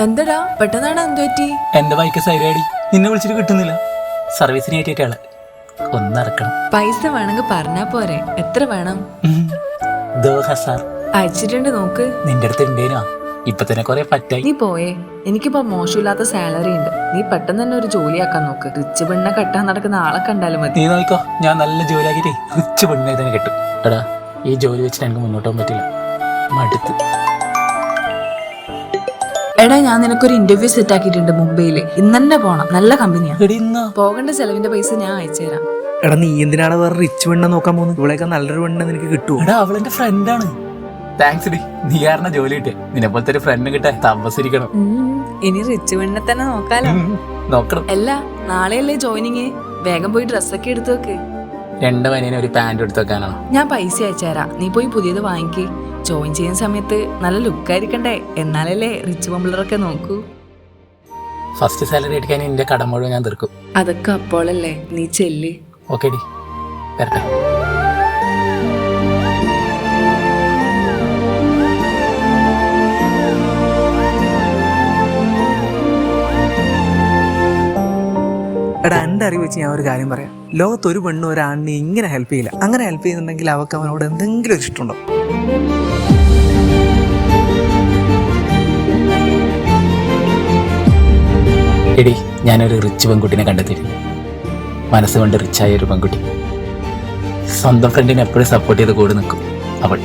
എന്തടാ പെട്ടെന്നാണ് എന്ത് പറ്റി? എന്റെ ബൈക്ക് സൈഡാടി, നിന്നെ വിളിച്ചിട്ട് കിട്ടുന്നില്ല. സർവീസിന് കയറ്റിയിട്ടാള് ഒന്നിറക്കണം. പൈസ വേണമെങ്കിൽ പറഞ്ഞാ പോരെ, എത്ര വേണം? 2000 അയച്ചിട്ടുണ്ട്, നോക്ക്. നിന്റെ അടുത്ത് ഉണ്ടേനാ? ഇപ്പൊ തന്നെ കൊറേ പറ്റായി. നീ പോയേ, എനിക്കിപ്പോ മോശമില്ലാത്ത സാലറി ഉണ്ട്. നീ പെട്ടെന്ന് തന്നെ ഒരു ജോലിയാക്കാൻ നോക്ക്. റിച്ച് പെണ്ണെ കെട്ടാൻ നടക്കുന്ന ആളെ കണ്ടാലും മതി. നീ നോക്കോ, ഞാൻ നല്ല ജോലിയാക്കിട്ടേ റിച്ച് പെണ്ണെ തന്നെ കിട്ടും. എടാ, ഈ ജോലി വെച്ചിട്ട് എനിക്ക് മുന്നോട്ട് പോകാൻ പറ്റില്ല, മടുത്ത്. എടാ, ഞാൻ നിനക്കൊരു ഇന്റർവ്യൂ സെറ്റ് ആക്കിയിട്ടുണ്ട് മുംബൈയില്. ഇന്ന് തന്നെ പോണം, നല്ല കമ്പനിയാ. പോകേണ്ട ചെലവിന്റെ പൈസ ഞാൻ അയച്ചുതരാം. എടാ, നീ എന്തിനാണ് വേറെ റിച്ച് പെണ്ണ നോക്കാൻ പോകുന്നത്? ഇവളേക്കാൾ നല്ലൊരു പെണ്ണ നിനക്ക് കിട്ടുമോ? എടാ, അവളെന്റെ ഫ്രണ്ടാണ്. താങ്ക്സ് ഡി, നീ കാരണം ജോലി കിട്ടിയ. നിന്നെ പോലത്തെ ഒരു ഫ്രണ്ട് കിട്ടാൻ താമസിരിക്കണം. ഇനി റിച്ച് പെണ്ണെ തന്നെ നോക്കാലോ. നോക്കണം. അല്ല, നാളെയല്ലേ ജോയിനിങ്? വേഗം പോയി ഡ്രസ്സൊക്കെ എടുത്തു വെക്ക്. 2 പനിയനെ ഒരു പാന്റ് എടുത്ത് വെക്കാനാണോ? ഞാൻ പൈസ അയച്ചുതരാം, നീ പോയി പുതിയത് വാങ്ങിക്ക്. ജോയിൻ ചെയ്യുന്ന സമയത്ത് നല്ല ലുക്കായിരിക്കണ്ടേ, എന്നാലല്ലേ റിച്ച് പെമ്പിളറൊക്കെ നോക്കൂ. ഫസ്റ്റ് സാലറി എടുക്കാൻ എന്റെ കടം മുഴുവൻ ഞാൻ തീർക്കും. അതൊക്കെ അപ്പോഴല്ലേ, നീ ചെല്ല്. ഓക്കെ ഡി, വരട്ടെ. എടാ, എൻ്റെ അറിവ് വെച്ച് ഞാൻ ഒരു കാര്യം പറയാം. ലോകത്ത് ഒരു പെണ്ണും ഒരാണിനെ ഇങ്ങനെ ഹെൽപ്പ് ചെയ്യില്ല. അങ്ങനെ ഹെൽപ്പ് ചെയ്യുന്നുണ്ടെങ്കിൽ അവൾക്ക് അവനോട് എന്തെങ്കിലും ഒരു ഇഷ്ടമുണ്ടോ? എടി, ഞാനൊരു റിച്ച് പെൺകുട്ടിനെ കണ്ടെത്തിയിരുന്നു. മനസ്സുകൊണ്ട് റിച്ചായ ഒരു പെൺകുട്ടി. സ്വന്തം ഫ്രണ്ടിനെ എപ്പോഴും സപ്പോർട്ട് ചെയ്ത് കൂടെ നിൽക്കും അവൾ.